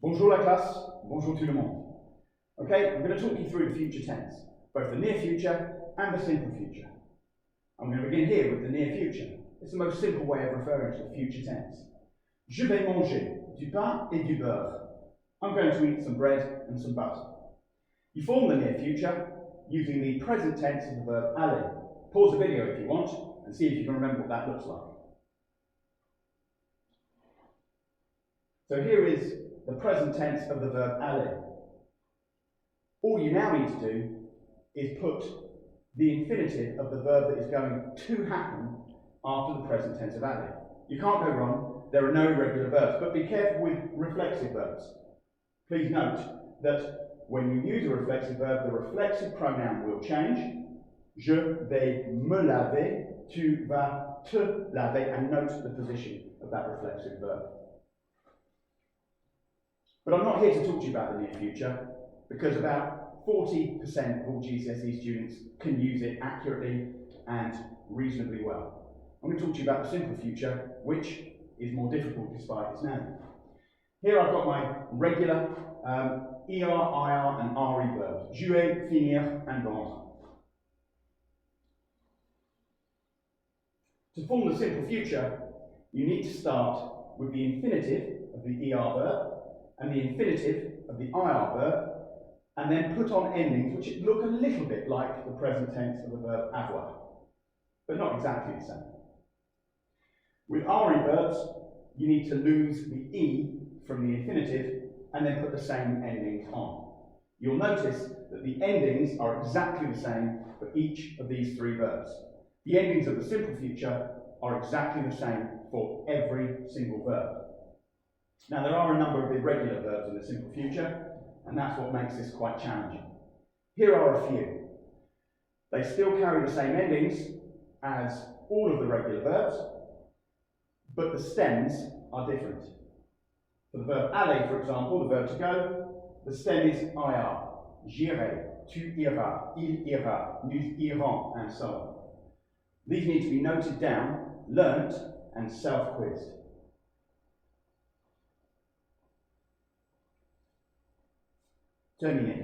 Bonjour la classe, bonjour tout le monde. Okay, I'm going to talk you through the future tense, both the near future and the simple future. I'm going to begin here with the near future. It's the most simple way of referring to the future tense. Je vais manger du pain et du beurre. I'm going to eat some bread and some butter. You form the near future using the present tense of the verb aller. Pause the video if you want and see if you can remember what that looks like. So here is the present tense of the verb aller. All you now need to do is put the infinitive of the verb that is going to happen after the present tense of aller. You can't go wrong, there are no irregular verbs, but be careful with reflexive verbs. Please note that when you use a reflexive verb, the reflexive pronoun will change. Je vais me laver, tu vas te laver, and note the position of that reflexive verb. But I'm not here to talk to you about the near future, because about 40% of all GCSE students can use it accurately and reasonably well. I'm going to talk to you about the simple future, which is more difficult despite its name. Here I've got my regular ER, IR and RE verbs. Jouer, finir and vendre. To form the simple future, you need to start with the infinitive of the ER verb and the infinitive of the IR verb, and then put on endings which look a little bit like the present tense of the verb avoir, but not exactly the same. With RE verbs, you need to lose the E from the infinitive and then put the same endings on. You'll notice that the endings are exactly the same for each of these three verbs. The endings of the simple future are exactly the same for every single verb. Now, there are a number of irregular verbs in the simple future, and that's what makes this quite challenging. Here are a few. They still carry the same endings as all of the regular verbs, but the stems are different. For the verb aller, for example, the verb to go, the stem is IR. J'irai, tu iras, il ira, nous irons, and so on. These need to be noted down, learnt, and self-quizzed. Terminé.